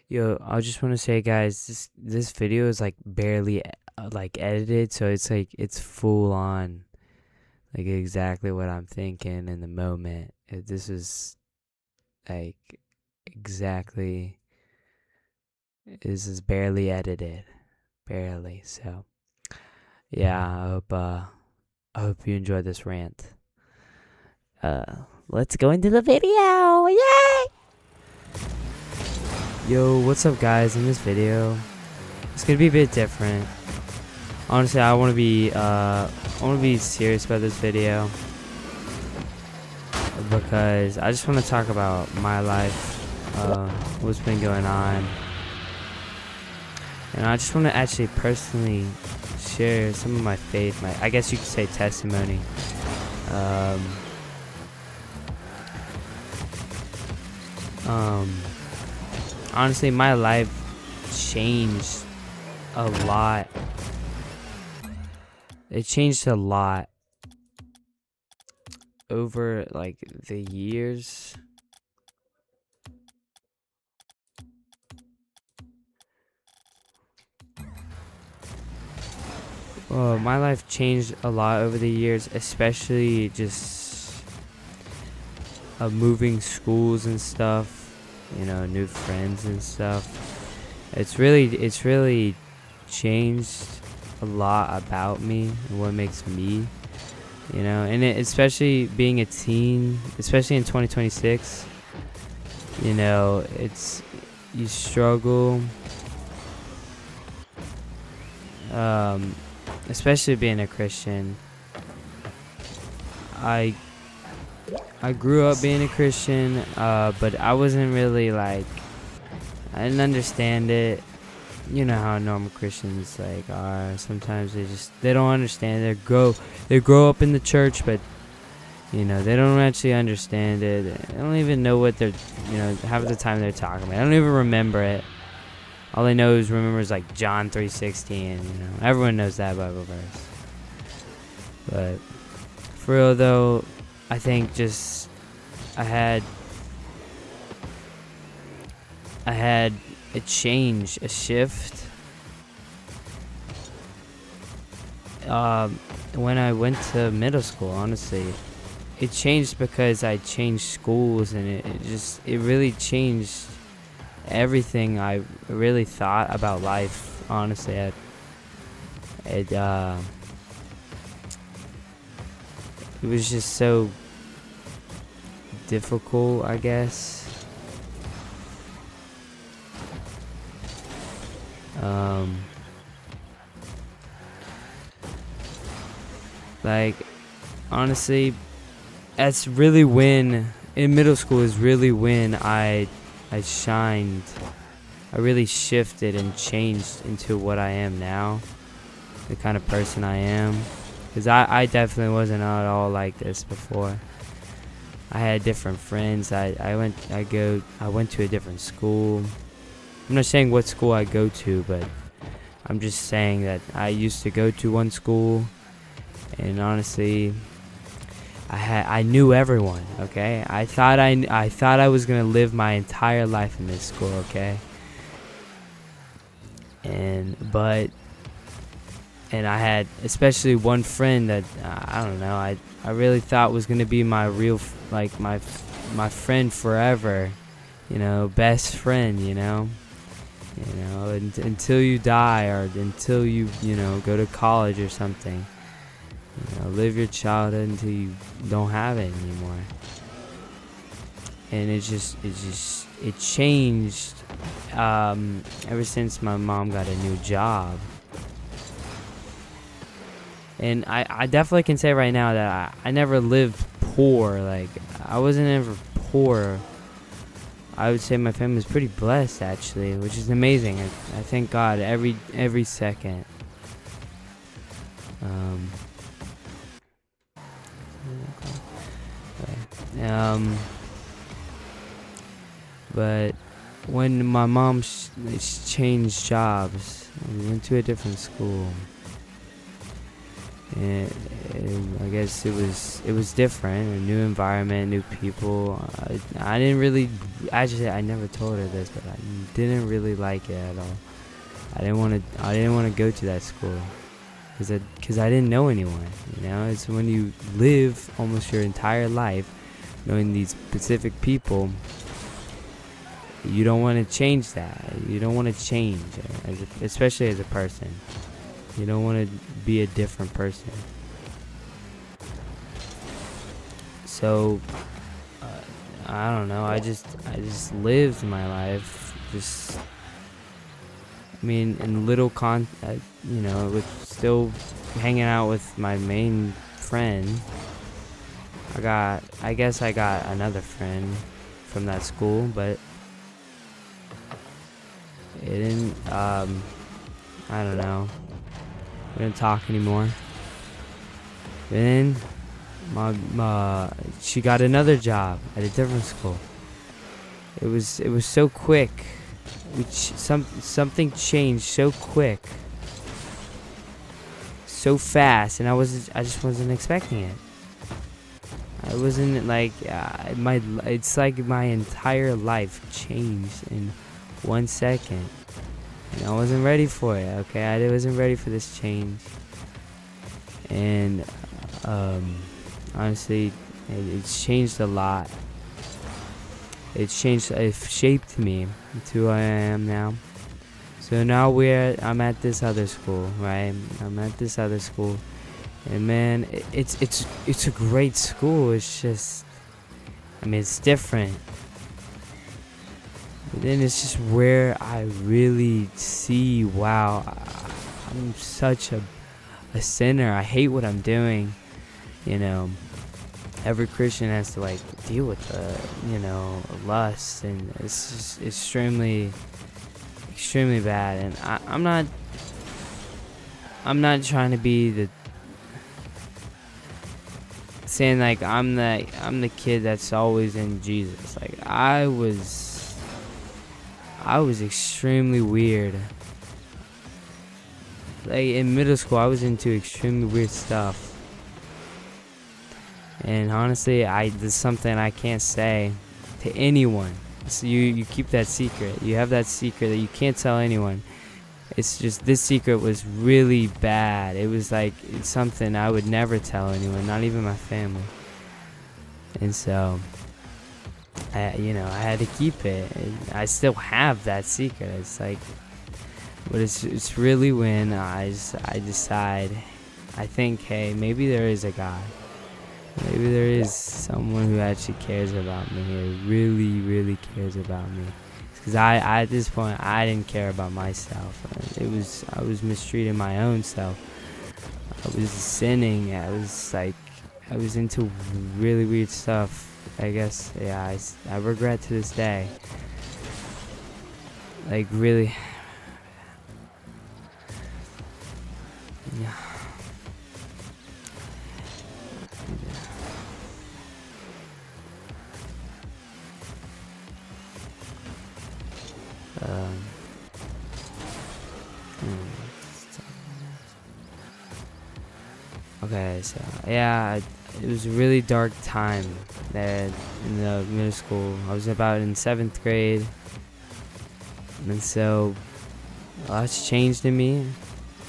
Yo, I just want to say, guys, this video is like barely like edited, so it's like it's full on, like exactly what I'm thinking in the moment. This is like exactly. This is barely edited, barely. So yeah, I hope you enjoyed this rant. Let's go into the video. Yay! Yo, what's up, guys? In this video, it's gonna be a bit different. Honestly, I want to be serious about this video because I just want to talk about my life, what's been going on, and I just want to actually personally share some of my faith, I guess you could say testimony. Um, Honestly, my life changed a lot. It changed a lot over like the years. Well, my life changed a lot over the years, especially just moving schools and stuff, new friends and stuff. It's really changed a lot about me and what makes me, and especially being a teen, especially in 2026, it's, you struggle, especially being a Christian. I grew up being a Christian, but I wasn't really like, I didn't understand it. You know how normal Christians like are. Sometimes they don't understand. They grow up in the church, but they don't actually understand it. They don't even know what they're, half of the time they're talking about. I don't even remember it. All they know is remembers like John 3:16. Everyone knows that Bible verse. But for real though, I think just I had a change, a shift. When I went to middle school, honestly, it changed because I changed schools, and it really changed everything I really thought about life. Honestly, it was just so difficult, I guess. Like, honestly, that's really when, in middle school is really when I shined. I really shifted and changed into what I am now, the kind of person I am. Because I definitely wasn't at all like this before. I had different friends. I went to a different school. I'm not saying what school I go to, but I'm just saying that I used to go to one school, and honestly, I knew everyone. Okay, I thought I was gonna live my entire life in this school. Okay, and I had especially one friend that I don't know. I really thought was gonna be my real my friend forever. Best friend. Until you die, or until you go to college or something. Live your childhood until you don't have it anymore. And it changed ever since my mom got a new job. And I definitely can say right now that I never lived poor. Like, I wasn't ever poor. I would say my family is pretty blessed, actually, which is amazing. I thank God every second. But when my mom changed jobs and went to a different school, and I guess it was different, a new environment, new people. I didn't really, actually I never told her this, but I didn't really like it at all. I didn't want to go to that school because I didn't know anyone. It's when you live almost your entire life knowing these specific people, you don't want to change that. You don't want to change, especially as a person. You don't want to be a different person. So I don't know. I just lived my life. In little with still hanging out with my main friend. I guess I got another friend from that school, but it didn't. I don't know. We didn't talk anymore. Then she got another job at a different school. It was so quick. Something changed so quick, so fast, and I just wasn't expecting it. I wasn't like it's like my entire life changed in 1 second, and I wasn't ready for it. Okay, I wasn't ready for this change, and honestly, it's changed a lot. It shaped me to who I am now. So now I'm at this other school, right? I'm at this other school, and man, it's a great school. It's just, it's different. But then it's just where I really see, wow, I'm such a sinner. I hate what I'm doing, Every Christian has to deal with lust, and it's just extremely bad. And I'm not trying to be saying I'm the kid that's always in Jesus. I was extremely weird. In middle school, I was into extremely weird stuff. And honestly, this is something I can't say to anyone. So you keep that secret. You have that secret that you can't tell anyone. It's just, this secret was really bad. It was it's something I would never tell anyone, not even my family. And so, I had to keep it. And I still have that secret. But it's really when I decide, I think, hey, maybe there is a God. Maybe there is someone who actually cares about me, who really, really cares about me. Because at this point, I didn't care about myself. I was mistreating my own self. I was sinning. I was into really weird stuff. I guess, yeah, I regret to this day. Really. Yeah. Okay, so yeah, it was a really dark time there in the middle school. I was about in 7th grade, and so a lot's changed in me.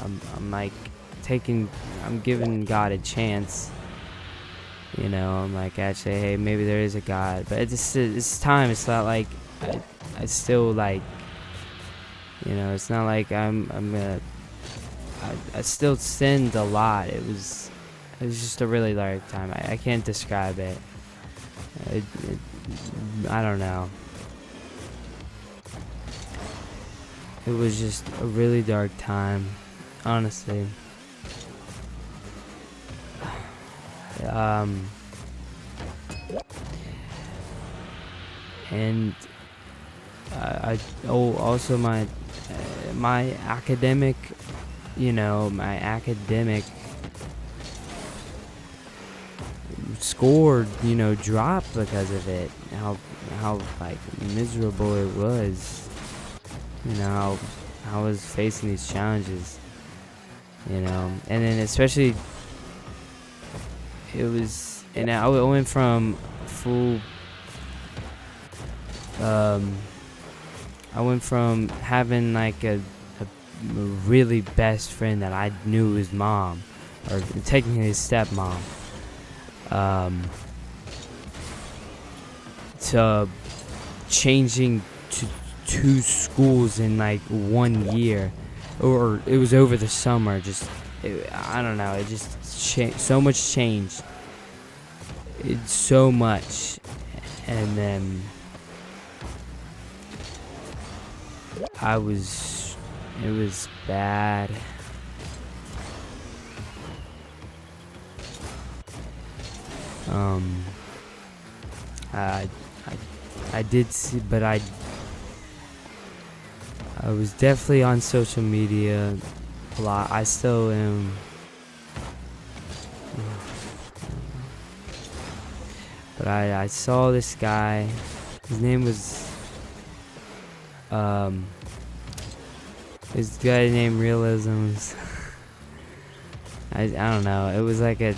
I'm giving God a chance. I'm actually, hey, maybe there is a God. But at this time, it's not I still it's not like I still sinned a lot. It was just a really dark time. I can't describe it. I don't know. It was just a really dark time, honestly. And also my academic, score, dropped because of it. How miserable it was. How I was facing these challenges. And then especially and I went from full, I went from having like a really best friend that I knew his mom, or technically his stepmom, to changing to 2 schools in like 1 year, or it was over the summer. I don't know. It just so much changed. It's so much, and then it was bad. I I did see, but I was definitely on social media a lot. I still am. But I saw this guy. His name was this guy named Realisms. I don't know. It was like a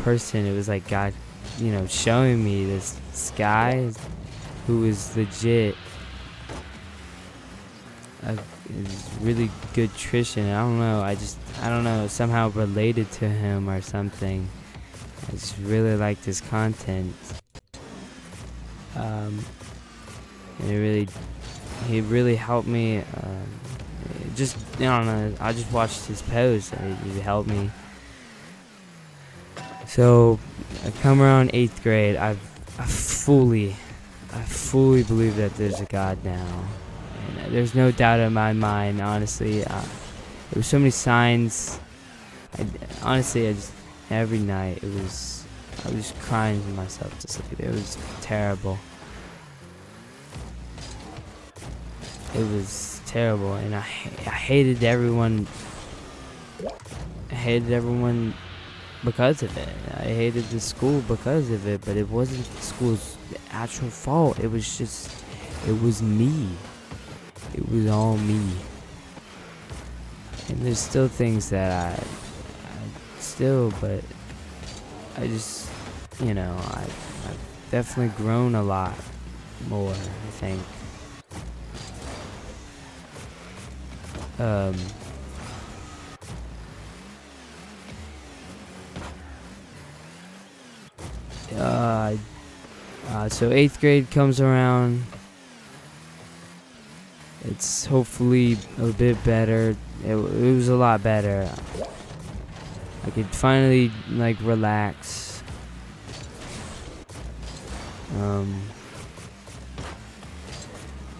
person. It was like God, showing me this guy who was legit a really good Trishan. I don't know, somehow related to him or something. I just really liked his content. And he really helped me. I don't know, I just watched his posts and it helped me. So I come around 8th grade, I fully believe that there's a God now. And there's no doubt in my mind, honestly. There were so many signs. Every night I was just crying to myself to sleep. It was terrible. It was terrible, and I hated everyone. I hated everyone because of it. I hated the school because of it, but it wasn't the school's actual fault. It was me. It was all me. And there's still things that but I just, I've definitely grown a lot more, I think. So 8th grade comes around. It's hopefully a bit better. It was a lot better. I could finally relax.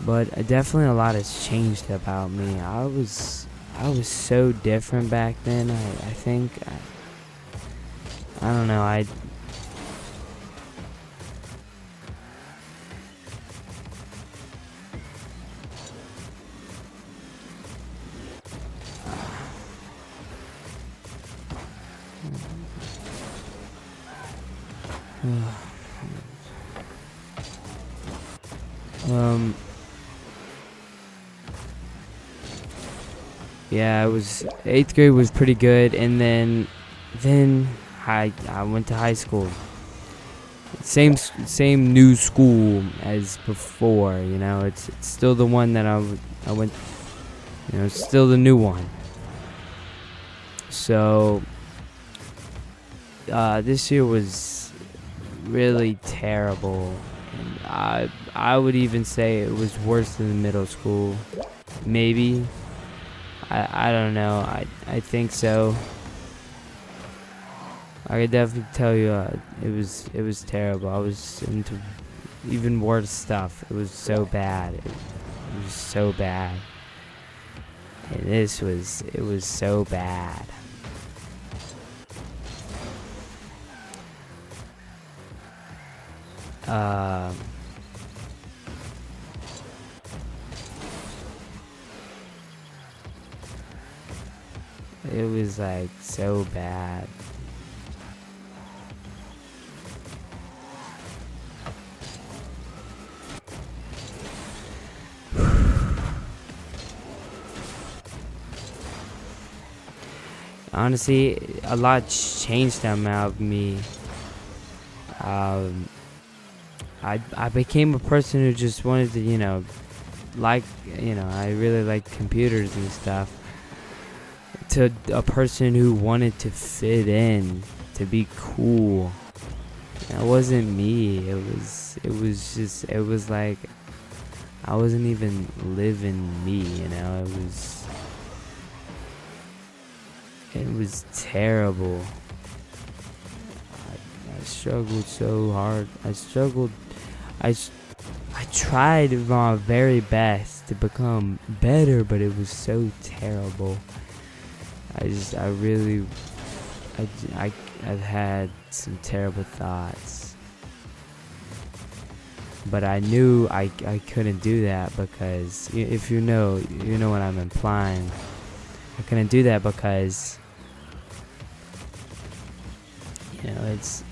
But definitely a lot has changed about me. I was so different back then. I think I don't know. Yeah, 8th grade was pretty good, and then I went to high school. Same new school as before, It's still the one that I went. It's still the new one. So this year was really terrible. And I would even say it was worse than the middle school. Maybe. I don't know. I think so. I could definitely tell you it was terrible. I was into even worse stuff. It was so bad. It was so bad. And it was so bad. It was so bad. honestly, a lot changed about me. Um, I became a person who just wanted to, like, I really liked computers and stuff. To a person who wanted to fit in, to be cool. That wasn't me. It was like I wasn't even living me, It was terrible. I struggled so hard. I tried my very best to become better, but it was so terrible. I've had some terrible thoughts. But I knew I couldn't do that because, if you know what I'm implying. I couldn't do that because, it's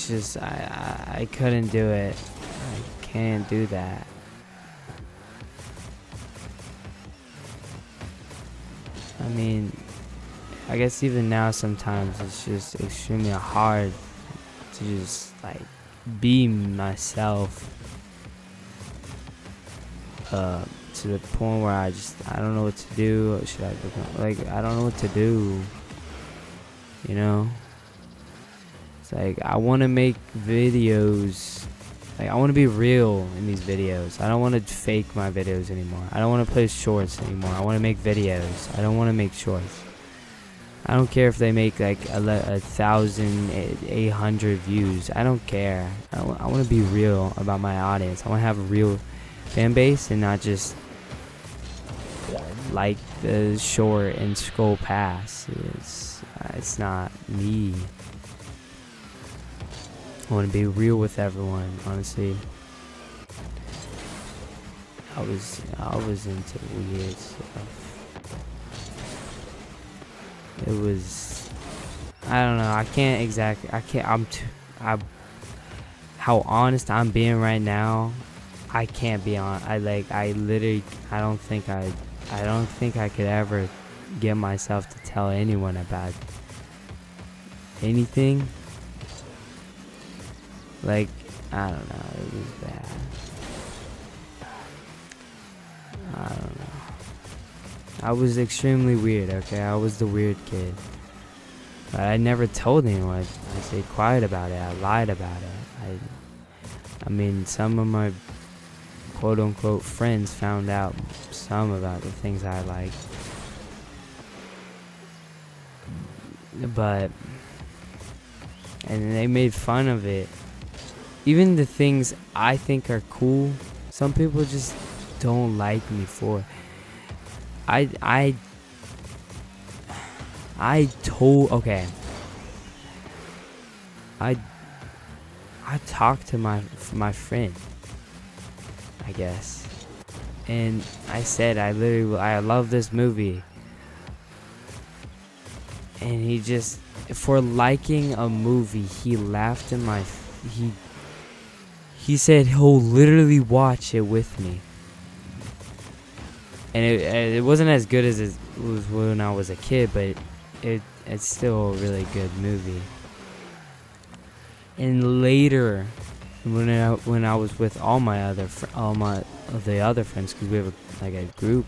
just, I couldn't do it. I can't do that. I mean, I guess even now sometimes it's just extremely hard to just like be myself, to the point where I don't know what to do. Should I become, I don't know what to do, It's like I want to make videos. Like, I want to be real in these videos. I don't want to fake my videos anymore. I don't want to play shorts anymore. I want to make videos. I don't want to make shorts. I don't care if they make like 1,800 views. I don't care. I want to be real about my audience. I want to have a real fan base and not just like the short and scroll past. It's not me. I want to be real with everyone, honestly. I was into weird stuff. It was, I don't know, how honest I'm being right now, I can't be on. I don't think I could ever get myself to tell anyone about anything. I don't know, it was bad. I don't know. I was extremely weird, okay? I was the weird kid. But I never told anyone. I stayed quiet about it. I lied about it. I mean, some of my quote-unquote friends found out some about the things I liked. And they made fun of it. Even the things I think are cool, some people just don't like me for. I talked to my friend, I guess, and I said I love this movie, and he just, for liking a movie, he laughed in my he said he'll literally watch it with me. And it wasn't as good as it was when I was a kid, but it's still a really good movie. And later, when I was with all the other friends, because we have a group,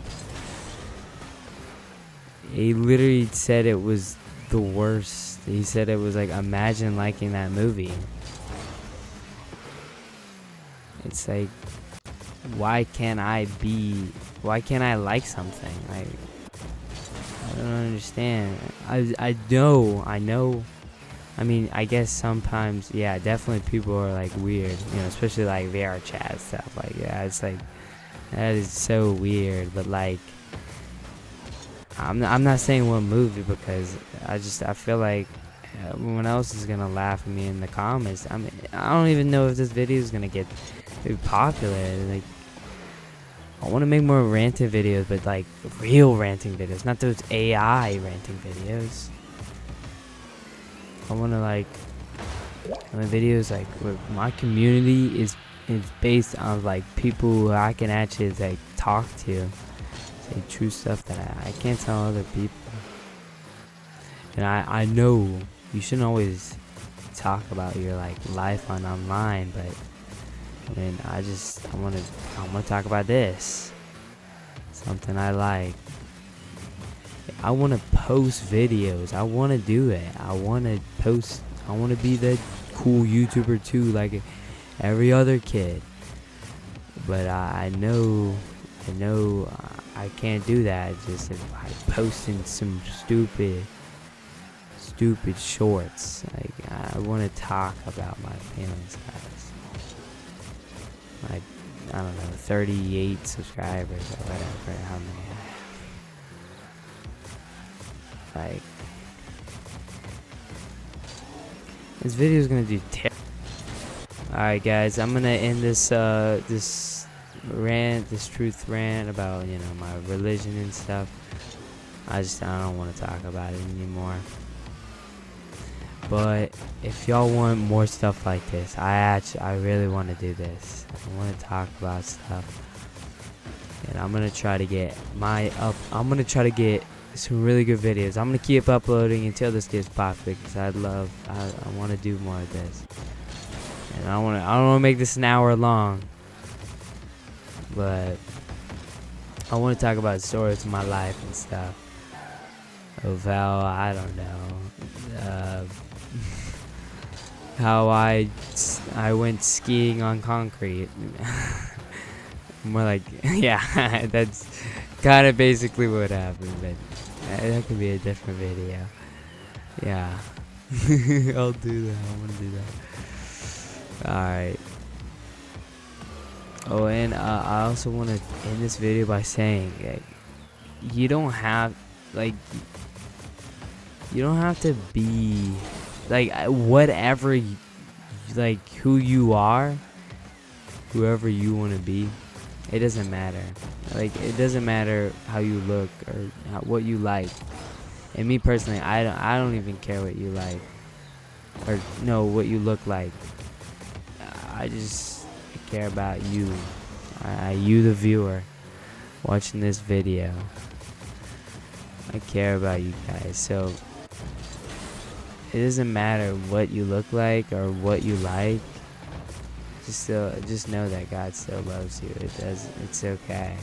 he literally said it was the worst. He said it was like, imagine liking that movie. It's like, why can't I like something? I don't understand. I know. I mean, I guess sometimes, yeah, definitely people are like weird, especially like VR chat stuff. Like, yeah, it's like, that is so weird. But like, I'm not saying one movie, because I feel like everyone else is gonna laugh at me in the comments. I mean, I don't even know if this video is gonna get popular. Like, I want to make more ranting videos, but like real ranting videos, not those AI ranting videos. I want to my videos where my community is based on like people who I can actually talk to, say true stuff that I can't tell other people. And I know you shouldn't always talk about your like life on online, but I mean, I wanna talk about this. Something I like. I wanna post videos. I wanna do it. I wanna post. I wanna be the cool YouTuber too, like every other kid. But I know I can't do that just by posting some stupid shorts. Like, I want to talk about my feelings, guys. Like, I don't know, 38 subscribers or whatever, how many I have. Like, this video is gonna do terrible. Alright, guys, I'm gonna end this this truth rant about, you know, my religion and stuff. I don't want to talk about it anymore. But if y'all want more stuff like this, I really want to do this. I want to talk about stuff, and I'm gonna try to get some really good videos. I'm gonna keep uploading until this gets popular, because I want to do more of this. And I don't want to make this an hour long, but I want to talk about stories of my life and stuff. Of how, I don't know, how I went skiing on concrete. More like, yeah, that's kind of basically what happened, but that could be a different video. Yeah, I'll do that. I want to do that. Alright. Oh, and I also want to end this video by saying, like, you don't have to be like whatever like who you are, whoever you want to be. It doesn't matter. Like, it doesn't matter how you look or what you like. And me personally, I don't even care what you like or no what you look like. I just care about you. You the viewer watching this video. I care about you guys. So it doesn't matter what you look like or what you like. Just know that God still loves you. It's okay.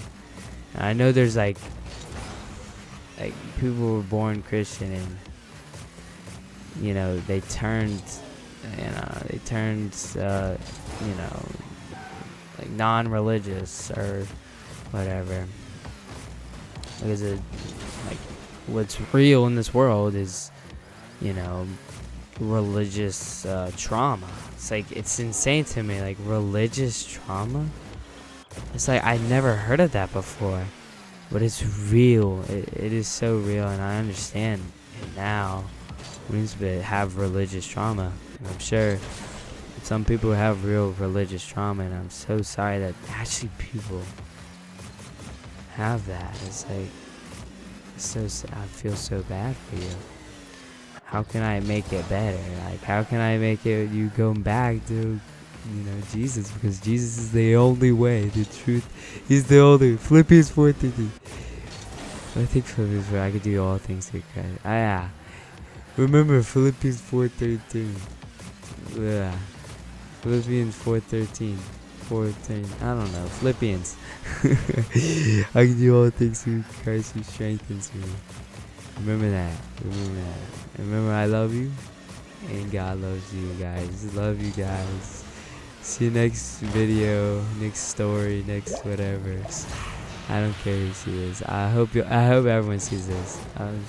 And I know there's like people who were born Christian, and you know they turned you know, like non-religious or whatever. Because like what's real in this world is, you know, religious trauma. It's like, it's insane to me, like religious trauma. It's like I never heard of that before, but it's real. It is so real, and I understand it now. It means to have religious trauma, and I'm sure some people have real religious trauma, and I'm so sorry that actually people have that. It's like, I feel so bad for you. How can I make it better? Like, how can I make it you going back to, you know, Jesus? Because Jesus is the only way, the truth. He's the only. Philippians 4:13. I think Philippians 4. I could do all things through Christ. Yeah. Remember Philippians 4:13. Yeah. Philippians 4:13. 4:10. I don't know. Philippians. I can do all things through Christ who strengthens me. Remember that. Remember, I love you, and God loves you guys. Love you guys. See you next video, next story, next whatever. I don't care who sees this. I hope everyone sees this. I'm